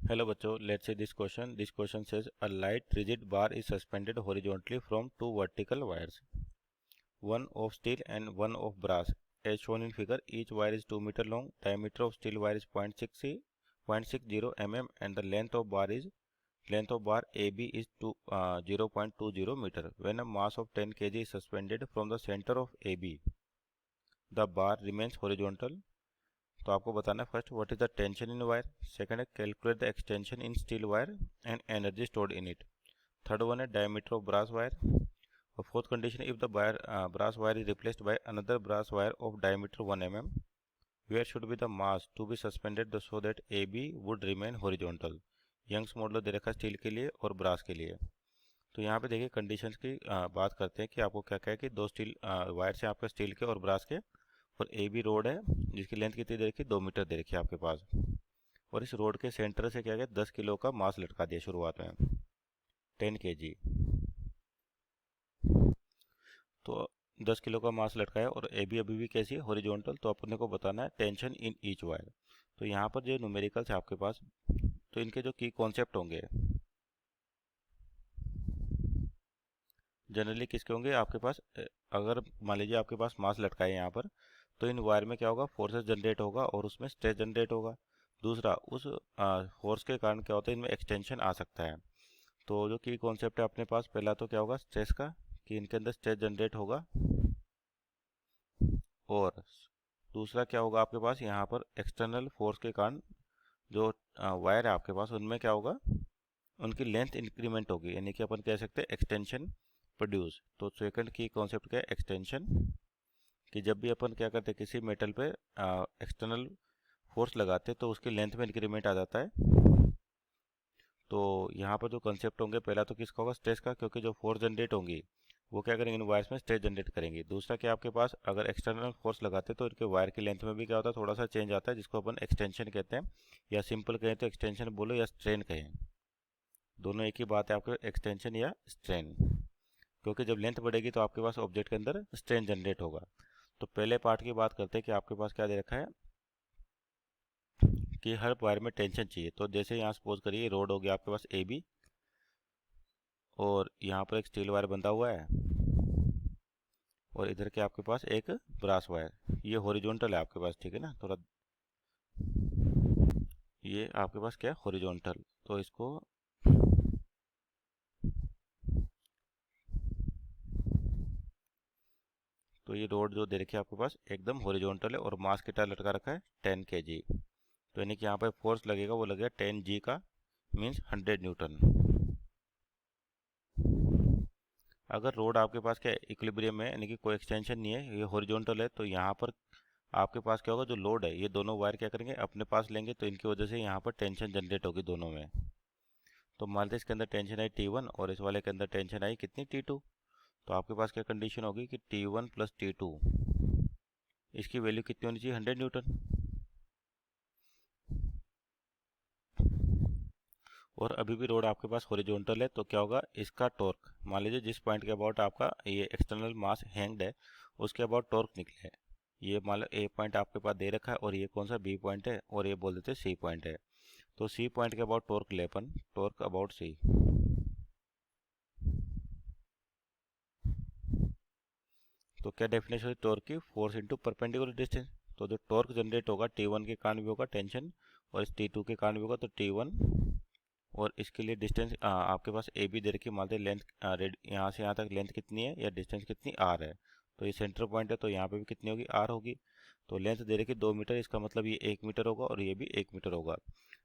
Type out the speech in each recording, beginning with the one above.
Hello बच्चों, let's see this question. This question says a light rigid bar is suspended horizontally from two vertical wires, one of steel and one of brass. As shown in figure, each wire is 2 meter long, diameter of steel wire is 0.60 mm and the length of bar AB is 0.20 meter. When a mass of 10 kg is suspended from the center of AB, the bar remains horizontal. तो आपको बताना है first what is the tension in wire, second है calculate the extension in steel wire and energy stored in it, third one है diameter of brass wire, और fourth condition if the brass wire is replaced by another brass wire of diameter 1 mm, where should be the mass to be suspended so that A B would remain horizontal. Young's model दे रखा है steel के लिए और brass के लिए। तो यहाँ पे देखिए कंडीशंस की बात करते हैं कि आपको क्या क्या है कि दो स्टील वायर से आपके स्टील के और ब्रास के, और ए बी रोड है जिसकी लेंथ कितनी दे रखी है 2 मीटर दे रखी है आपके पास, और इस रोड के सेंटर से क्या गया 10 किलो का मास लटका दिया शुरुआत में 10 kg। तो 10 किलो का मास लटकाया और ए बी अभी भी कैसी है हॉरिजॉन्टल। तो अपने को बताना है टेंशन इन ईच वायर। तो यहाँ पर जो न्यूमेरिकल्स है आपके पास, तो इनके जो की कॉन्सेप्ट होंगे जनरली किसके होंगे आपके पास, अगर मान लीजिए आपके पास मास लटका है यहाँ पर, तो इन वायर में क्या होगा फोर्सेस जनरेट होगा और उसमें स्ट्रेस जनरेट होगा। दूसरा उस फोर्स के कारण क्या होता है इनमें एक्सटेंशन आ सकता है। तो जो की कॉन्सेप्ट है अपने पास, पहला तो क्या होगा स्ट्रेस का, कि इनके अंदर स्ट्रेस जनरेट होगा, और दूसरा क्या होगा आपके पास यहाँ पर एक्सटर्नल फोर्स के कारण जो वायर है आपके पास उनमें क्या होगा उनकी लेंथ इंक्रीमेंट होगी, यानी कि अपन कह सकते हैं एक्सटेंशन प्रोड्यूस। तो सेकंड की कॉन्सेप्ट क्या है एक्सटेंशन, कि जब भी अपन क्या करते हैं किसी मेटल पे एक्सटर्नल फोर्स लगाते तो उसकी लेंथ में इंक्रीमेंट आ जाता है। तो यहाँ पर जो कंसेप्ट होंगे पहला तो किसका होगा स्ट्रेस का, क्योंकि जो फोर्स जनरेट होंगी वो क्या करेंगे इन वायर्स में स्ट्रेस जनरेट करेंगी। दूसरा क्या आपके पास अगर एक्सटर्नल फोर्स लगाते तो इनके वायर की लेंथ में भी क्या होता है थोड़ा सा चेंज आता है, जिसको अपन एक्सटेंशन कहते हैं, या सिंपल कहें तो एक्सटेंशन बोलो या स्ट्रेन कहें, दोनों एक ही बात है आपके एक्सटेंशन या स्ट्रेन। क्योंकि जब लेंथ बढ़ेगी तो आपके पास ऑब्जेक्ट के अंदर स्ट्रेन जनरेट होगा। तो पहले पार्ट की बात करते हैं कि आपके पास क्या दे रखा है कि हर वायर में टेंशन चाहिए। तो जैसे यहाँ सपोज करिए रोड हो गया आपके पास ए बी, और यहाँ पर एक स्टील वायर बंधा हुआ है, और इधर के आपके पास एक ब्रास वायर, ये हॉरिजॉन्टल है आपके पास, ठीक है ना, थोड़ा ये आपके पास क्या है हॉरिजॉन्टल। तो इसको तो ये रोड जो दे रखी है आपके पास एकदम हॉरिजॉन्टल है और मास कितना लटका रखा है 10 kg। तो यानी कि यहाँ पर फोर्स लगेगा वो लगेगा 10 g का, मीन्स 100 न्यूटन। अगर रोड आपके पास क्या इक्विलिब्रियम है यानी कि कोई एक्सटेंशन नहीं है, ये हॉरिजॉन्टल है, तो यहाँ पर आपके पास क्या होगा जो लोड है ये दोनों वायर क्या करेंगे अपने पास लेंगे, तो इनकी वजह से यहाँ पर टेंशन जनरेट होगी दोनों में। तो मान लीजिए इसके अंदर टेंशन आई T1 और इस वाले के अंदर टेंशन आई कितनी T2। तो आपके पास क्या कंडीशन होगी कि T1 प्लस T2 इसकी वैल्यू कितनी होनी चाहिए 100 न्यूटन। और अभी भी रोड आपके पास हॉरिजॉन्टल है, तो क्या होगा इसका टॉर्क, मान लीजिए जिस पॉइंट के अबाउट आपका ये एक्सटर्नल मास हैंग्ड है उसके अबाउट टॉर्क निकले है, ये मान लो ए पॉइंट आपके पास दे रखा है और ये कौन सा बी पॉइंट है और ये बोल देते सी पॉइंट है। तो सी पॉइंट के अबाउट टॉर्क ले अपन, टॉर्क अबाउट सी। तो क्या डेफिनेशन है टॉर्क की, फोर्स इंटू परपेंडिकुलर डिस्टेंस। तो जो टॉर्क जनरेट होगा T1 के कारण भी होगा टेंशन, और इस T2 के कारण भी होगा, तो T1, और इसके लिए डिस्टेंस आपके पास ए बी दे रखी, मान लीजिए लेंथ यहाँ से यहाँ तक लेंथ कितनी है या डिस्टेंस कितनी आर है, तो ये सेंटर पॉइंट है तो यहाँ पे भी कितनी होगी आर होगी। तो लेंथ दे रखी 2 मीटर, इसका मतलब ये 1 मीटर होगा और ये भी 1 मीटर होगा।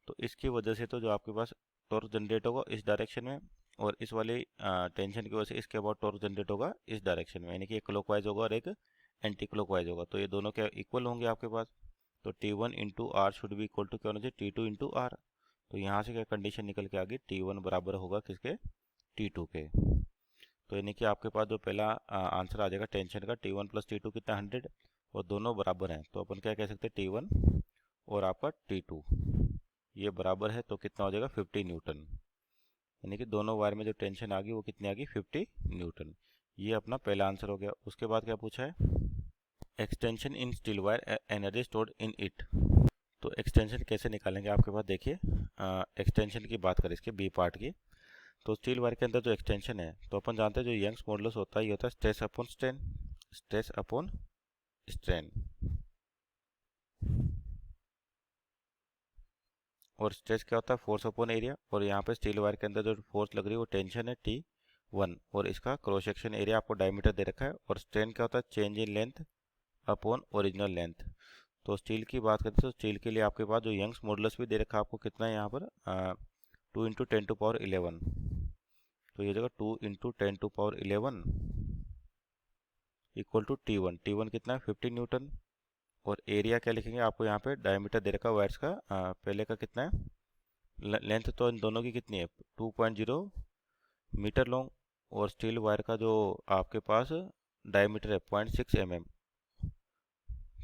तो इसकी वजह से तो जो आपके पास टॉर्क जनरेट होगा इस डायरेक्शन में, और इस वाली टेंशन की वजह से इसके अबाउट टॉर्क जनरेट होगा इस डायरेक्शन में, यानी कि एक क्लॉकवाइज होगा और एक एंटी क्लॉकवाइज होगा। तो ये दोनों क्या इक्वल होंगे आपके पास। तो T1 इंटू आर शुड भी इक्वल टू क्या होना चाहिए T2 इंटू आर। तो यहाँ से क्या कंडीशन निकल के आ गई T1 बराबर होगा किसके T2 के। तो यानी कि आपके पास जो पहला आंसर आ जाएगा टेंशन का T1 प्लस T2 कितना 100, और दोनों बराबर हैं, तो अपन क्या कह सकते हैं T1 और आपका T2 ये बराबर है, तो कितना हो जाएगा 50 न्यूटन। यानी कि दोनों वायर में जो टेंशन आ गई वो कितनी आ गई 50 न्यूटन। ये अपना पहला आंसर हो गया। उसके बाद क्या पूछा है extension in steel wire energy stored in it. तो एक्सटेंशन कैसे निकालेंगे आपके पास देखिए, एक्सटेंशन की बात करें इसके बी पार्ट की, तो स्टील वायर के अंदर जो एक्सटेंशन है तो अपन जानते हैं जो यंग्स मॉडुलस होता है ये होता है stress upon strain, stress upon strain. और स्ट्रेस क्या होता है, फोर्स अपॉन एरिया, और यहाँ पे स्टील वायर के अंदर जो फोर्स लग रही है वो टेंशन है T1, और इसका क्रॉस सेक्शन एरिया आपको डायमीटर दे रखा है। और स्ट्रेन क्या होता है, change in length upon original length. तो स्टील की बात करते हैं तो स्टील के लिए आपके पास जो यंग्स मॉडुलस भी दे रखा है आपको कितना है यहाँ पर 2 × 10⁻11। तो ये जगह 2 × 10⁻11 इक्वल टू T1 कितना है 50 न्यूटन। और एरिया क्या लिखेंगे, आपको यहाँ पे डायमीटर दे रखा है वायर्स का, पहले का कितना है, लेंथ तो इन दोनों की कितनी है 2.0 मीटर लॉन्ग, और स्टील वायर का जो आपके पास डायमीटर है 0.6 mm।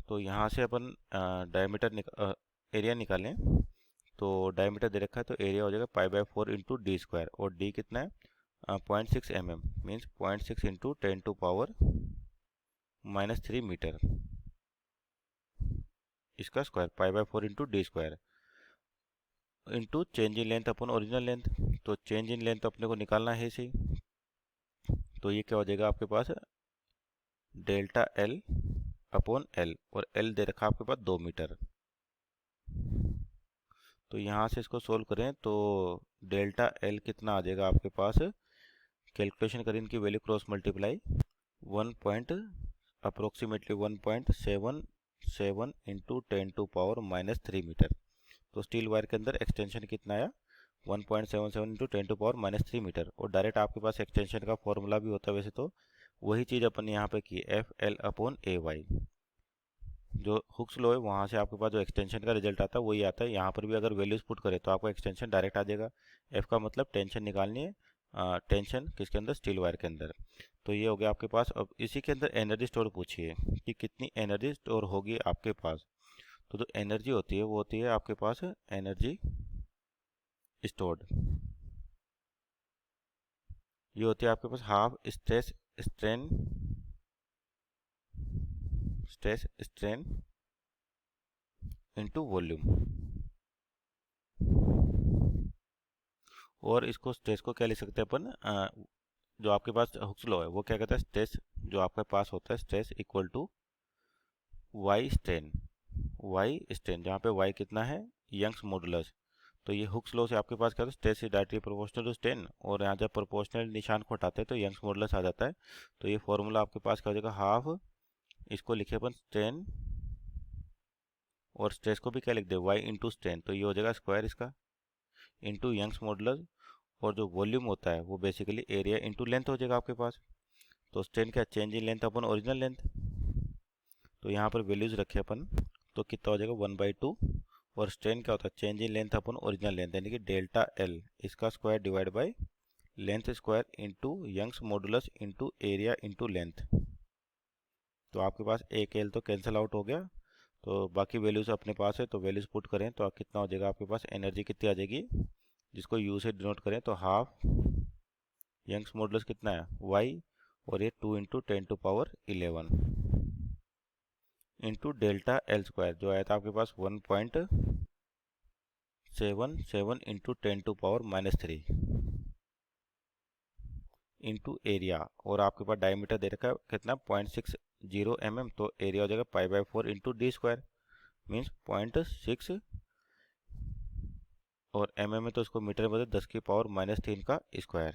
तो यहाँ से अपन एरिया निकालें, तो डायमीटर दे रखा है तो एरिया हो जाएगा π/4 इंटू डी स्क्वायर, और डी कितना है 0.6 mm, मीन्स 0.6 इंटू 10⁻³ मीटर, इसका square π/4 into D square into change in length upon original length. तो चेंज इन लेंथ अपने को निकालना है इसे, तो ये क्या हो जाएगा आपके पास डेल्टा L अपॉन L, और L दे रखा आपके पास 2 मीटर। तो यहाँ से इसको सोल्व करें तो डेल्टा L कितना आ जाएगा आपके पास, कैलकुलेशन करें इनकी value cross multiply 1.7 into 10⁻³ metre. तो स्टील वायर के अंदर एक्सटेंशन कितना आया 1.77 इंटू 10⁻³ मीटर। और डायरेक्ट आपके पास एक्सटेंशन का फॉर्मूला भी होता है वैसे तो, वही चीज़ अपन यहाँ पे की FL अपॉन AY, जो हुक्स लॉ है वहाँ से आपके पास जो एक्सटेंशन का रिजल्ट आता है वही आता है। यहाँ पर भी अगर वैल्यूज पुट करें तो आपको एक्सटेंशन डायरेक्ट आ जाएगा। F का मतलब टेंशन निकालनी है, टेंशन किसके अंदर, स्टील वायर के अंदर। तो ये हो गया आपके पास। अब इसी के अंदर एनर्जी स्टोर पूछिए कि कितनी एनर्जी स्टोर होगी आपके पास। तो जो एनर्जी होती है वो होती है आपके पास एनर्जी स्टोर्ड, ये होती है आपके पास half stress strain into volume. और इसको स्ट्रेस को क्या लिख सकते हैं अपन, जो आपके पास हुक्स लॉ है वो क्या कहता है, स्ट्रेस जो आपके पास होता है stress equal to Y strain, जहाँ पे वाई कितना है यंग्स मॉडुलस। तो ये हुक्स लॉ से आपके पास क्या होता है, stress is directly proportional to strain, और यहाँ जब प्रोपोर्शनल निशान को हटाते हैं तो यंग्स मॉडुलस आ जाता है। तो ये फॉर्मूला आपके पास क्या हो जाएगा हाफ, इसको लिखे अपन स्ट्रेन, और स्ट्रेस को भी क्या लिख दे वाई इंटू स्ट्रेन, तो ये हो जाएगा स्क्वायर इसका इंटू यंग्स मॉडुलस। और जो वॉल्यूम होता है वो बेसिकली एरिया इंटू लेंथ हो जाएगा आपके पास। तो स्ट्रेन क्या, change in length upon original length. तो यहाँ पर वैल्यूज रखे अपन, तो कितना हो जाएगा 1/2, और स्ट्रेन क्या होता है, change in length upon original length, यानी कि डेल्टा L इसका square divide by length square into Young's modulus into area into length. तो आपके पास एक L तो कैंसिल आउट हो गया, तो बाकी वैल्यूज अपने पास है, तो वैल्यूज पुट करें तो कितना हो जाएगा आपके पास, एनर्जी कितनी आ जाएगी, जिसको U से डिनोट करें तो हाफ यंग्स मॉडुलस कितना है Y, और ये 2 × 10⁻11 इंटू डेल्टा L स्क्वायर जो आया था आपके पास 1.77 इंटू 10⁻³ इंटू एरिया, और आपके पास डायमीटर दे रखा है कितना 0.60 mm, तो एरिया हो जाएगा π/4 इंटू डी स्क्वायर, मीन्स 0.6, और mm में तो इसको मीटर में बदले 10⁻³ का स्क्वायर।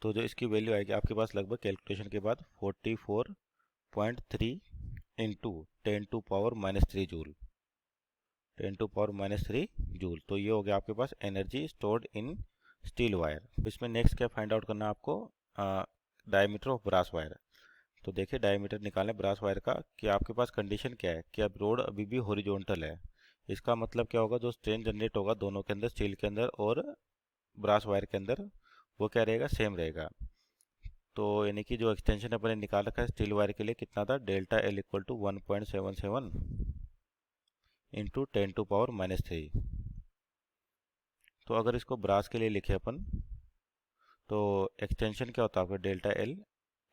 तो जो इसकी वैल्यू आएगी आपके पास लगभग कैलकुलेशन के बाद 44.3 इंटू 10⁻³ जूल, 10⁻³ जूल। तो ये हो गया आपके पास energy stored in steel wire. इसमें नेक्स्ट क्या फाइंड आउट करना है आपको, डायमीटर ऑफ ब्रास वायर। तो देखिए डायमीटर निकालें ब्रास वायर का, कि आपके पास कंडीशन क्या है कि अब रोड अभी भी हॉरिजॉन्टल है। इसका मतलब क्या होगा, जो स्ट्रेन जनरेट होगा दोनों के अंदर, स्टील के अंदर और ब्रास वायर के अंदर, वो क्या रहेगा, सेम रहेगा। तो यानी कि जो एक्सटेंशन अपन ने निकाल रखा है स्टील वायर के लिए कितना था, delta L equal to 1.77 into 10⁻³ तो अगर इसको ब्रास के लिए लिखे अपन, तो एक्सटेंशन क्या होता है आपका delta L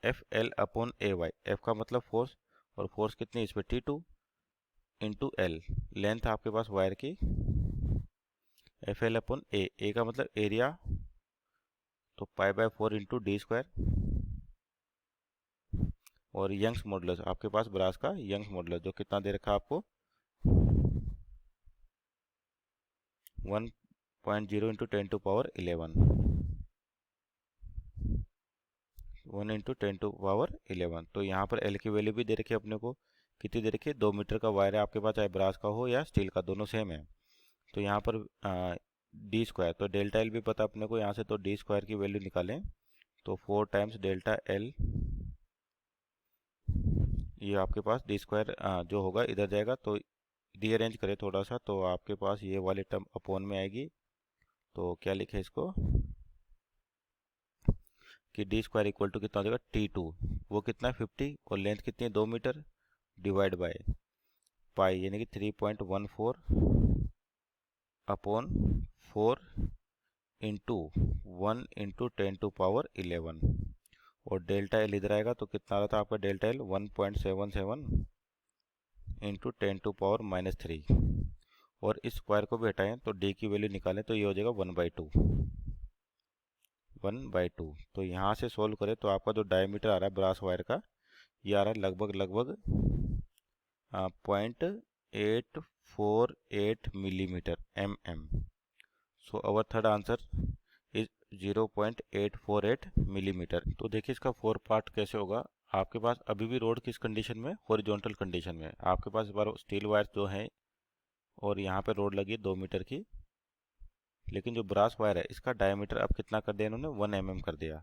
FL upon AY, F का मतलब फोर्स, और फोर्स कितनी इस पर T2, इंटू एल, लेंथ आपके पास वायर की एफ एल अपन ए का मतलब एरिया, तो pi by 4 into D square, और यंग्स मॉडुलस आपके पास ब्रास का यंग्स मॉडुलस जो कितना दे रखा है आपको 1.0 इंटू 10⁻11, 1 इंटू 10⁻11। तो यहाँ पर एल की वैल्यू भी दे रखी है अपने को, कितनी दे रखी है, 2 मीटर का वायर है आपके पास, चाहे ब्रास का हो या स्टील का, दोनों सेम है। तो यहाँ पर डी स्क्वायर, तो डेल्टा एल भी पता अपने को यहाँ से, तो डी स्क्वायर की वैल्यू निकालें तो 4 टाइम्स डेल्टा एल, ये आपके पास डी स्क्वायर जो होगा इधर जाएगा, तो रीअरेंज करें थोड़ा सा तो आपके पास ये वाली टर्म अपॉन में आएगी। तो क्या लिखे इसको कि डी स्क्वायर इक्वल टू कितना हो जाएगा T2, वो कितना है 50, और लेंथ कितनी है 2 मीटर, डिवाइड बाय पाई यानी कि 3.14 अपॉन 4 इंटू 1 इंटू 10⁻11, और डेल्टा एल इधर आएगा तो कितना आ रहा था आपका डेल्टा एल 1.77 इंटू 10⁻³ और इस स्क्वायर को भी हटाएं तो डी की वैल्यू निकालें तो ये हो जाएगा 1/2, 1/2। तो यहाँ से सोल्व करें तो आपका जो डायमीटर आ रहा है ब्रास वायर का, ये आ रहा है लगभग 0.848 millimetre so our third answer is 0.848 millimetre. तो देखिए इसका 4 पार्ट कैसे होगा। आपके पास अभी भी रोड किस कंडीशन में, हॉरिजॉन्टल कंडीशन में। आपके पास इस बार स्टील वायर जो है और यहाँ पे रोड लगी 2 मीटर की, लेकिन जो ब्रास वायर है इसका डायमीटर अब कितना कर दिया इन्होंने, 1 mm कर दिया,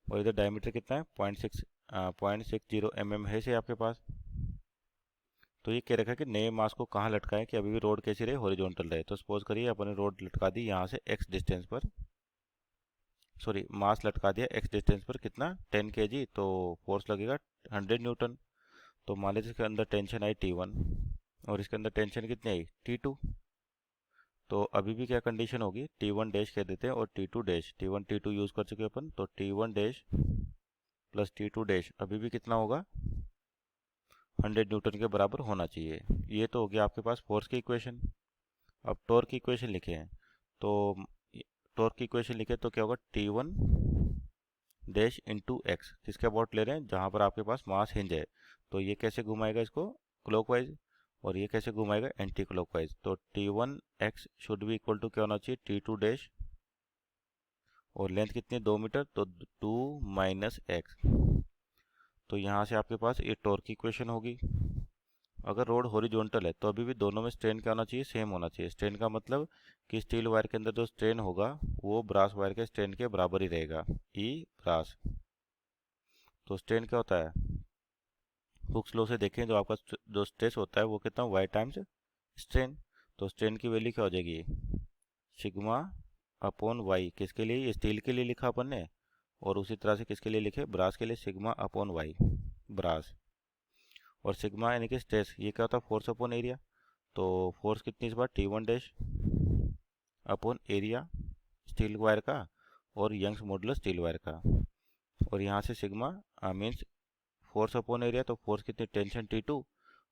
और इधर डायमीटर कितना है 0.60 mm है से आपके पास। तो ये कह रखा है कि नए मास को कहाँ लटकाएं कि अभी भी रोड कैसी रहे, हॉरिजॉन्टल रहे। तो सपोज करिए अपने रोड लटका दी यहाँ से x डिस्टेंस पर, सॉरी मास लटका दिया x डिस्टेंस पर, कितना 10 kg, तो फोर्स लगेगा 100 न्यूटन। तो मान लीजिए इसके अंदर टेंशन आई T1 और इसके अंदर टेंशन कितनी आई T2। तो अभी भी क्या कंडीशन होगी, T1 डैश कह देते हैं और T2 dash, T1 T2 use कर चुके अपन, तो T1 dash plus T2 dash अभी भी कितना होगा 100 न्यूटन के बराबर होना चाहिए। ये तो हो गया आपके पास फोर्स की इक्वेशन। अब टॉर्क की इक्वेशन लिखे हैं, तो टॉर्क की इक्वेशन लिखे तो क्या होगा T1 डैश इंटू एक्स, किसके अबाउट ले रहे हैं, जहाँ पर आपके पास मास हिंज है। तो ये कैसे घुमाएगा इसको क्लॉकवाइज, और ये कैसे घुमाएगा एंटी क्लॉकवाइज। तो T1 एक्स शुड भी इक्वल टू क्या होना चाहिए T2 डैश, और लेंथ कितनी है 2 मीटर, तो 2 माइनस एक्स। तो यहाँ से आपके पास ये टॉर्क की इक्वेशन होगी। अगर रोड हॉरिजॉन्टल है तो अभी भी दोनों में स्ट्रेन क्या होना चाहिए, सेम होना चाहिए। स्ट्रेन का मतलब कि स्टील वायर के अंदर जो स्ट्रेन होगा वो ब्रास वायर के स्ट्रेन के बराबर ही रहेगा, ई ब्रास। तो स्ट्रेन क्या होता है, हुक्स लॉ से देखें तो आपका जो स्ट्रेस होता है वो कितना वाई टाइम्स स्ट्रेन। तो स्ट्रेन की वैल्यू क्या हो जाएगी सिग्मा अपॉन वाई, किसके लिए, स्टील के लिए लिखा अपन ने, और उसी तरह से किसके लिए लिखे ब्रास के लिए, सिग्मा अपॉन वाई ब्रास। और सिग्मा यानी कि स्ट्रेस, ये क्या होता है फोर्स अपॉन एरिया। तो फोर्स कितनी इस बार T1 dash upon area steel wire का और यंग्स मॉडुलस स्टील वायर का, और यहाँ से sigma means force upon area, तो फोर्स कितनी टेंशन T2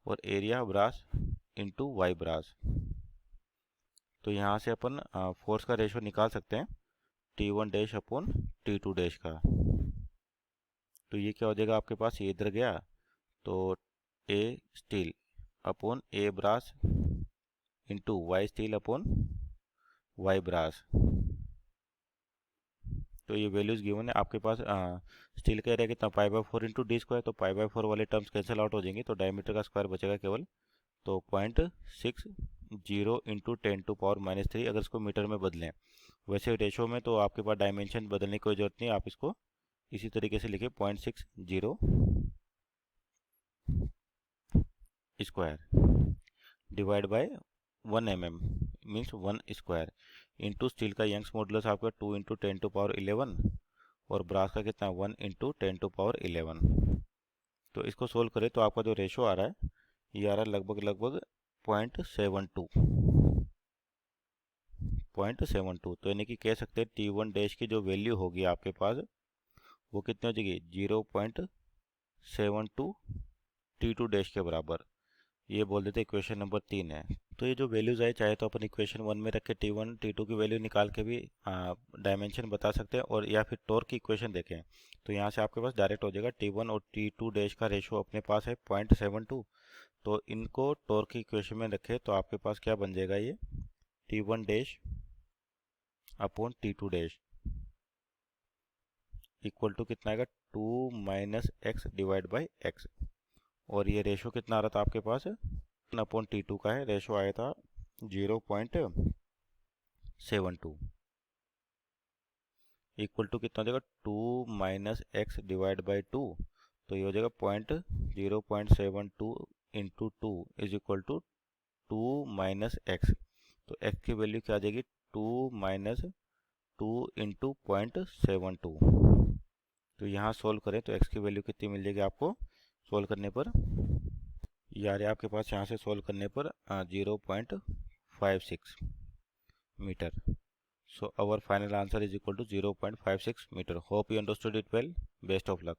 और area brass into Y brass. तो यहाँ से अपन फोर्स का रेशो निकाल सकते हैं T1 dash upon T2 dash का। तो ये क्या हो जाएगा आपके पास, ये इधर गया तो A steel upon A brass into Y steel upon Y brass. तो ये वैल्यूज गिवन है आपके पास। स्टील का एरिया कितना π/4 इंटू डी स्क्वायर, तो π/4 वाले टर्म्स कैंसिल आउट हो जाएंगे, तो डायमीटर का स्क्वायर बचेगा केवल। तो 0.60 इंटू 10⁻³ अगर इसको मीटर में बदलें। वैसे रेशो में तो आपके पास डायमेंशन बदलने की कोई जरूरत नहीं, आप इसको इसी तरीके से लिखे 0.60 square divide bye 1 mm means 1 square into steel का यंग्स मॉडुलस आपका 2 इंटू 10⁻11 और ब्रास का कितना 1 इंटू 10⁻11। तो इसको सोल्व करें तो आपका जो रेशो आ रहा है ये आ रहा है लगभग 0.72। तो यानी कि कह सकते हैं T1 डैश की जो वैल्यू होगी आपके पास वो कितनी हो जाएगी 0.72 T2 डैश के बराबर। ये बोल देते इक्वेशन नंबर 3 है। तो ये जो वैल्यूज आए चाहे तो अपन इक्वेशन 1 में रख के T1 T2 की वैल्यू निकाल के भी डायमेंशन बता सकते हैं, और या फिर टॉर्क की इक्वेशन देखें तो यहाँ से आपके पास डायरेक्ट हो जाएगा T1 और T2 डैश का रेशो अपने पास है 0.72। तो इनको टॉर्क की इक्वेशन में रखें तो आपके पास क्या बन जाएगा, ये T1 dash upon T2 dash equal to कितना आएगा 2 minus x divide by x. और ये रेशो कितना आ रहा था आपके पास, 1/T2 का है, रेशो आया था 0.72 इक्वल टू कितना हो जाएगा 2 माइनस एक्स डिवाइड बाई 2। तो ये हो जाएगा 0.72 into 2 is equal to 2 minus x. तो एक्स की वैल्यू क्या आ जाएगी 2 माइनस 2 इंटू 0.72। तो यहाँ सोल्व करें तो एक्स की वैल्यू कितनी मिल जाएगी आपको सोल्व करने पर, यार आपके पास यहाँ से सोल्व करने पर 0.56 metre. So our final answer is equal to 0.56 meter. Hope you understood it well. Best of luck.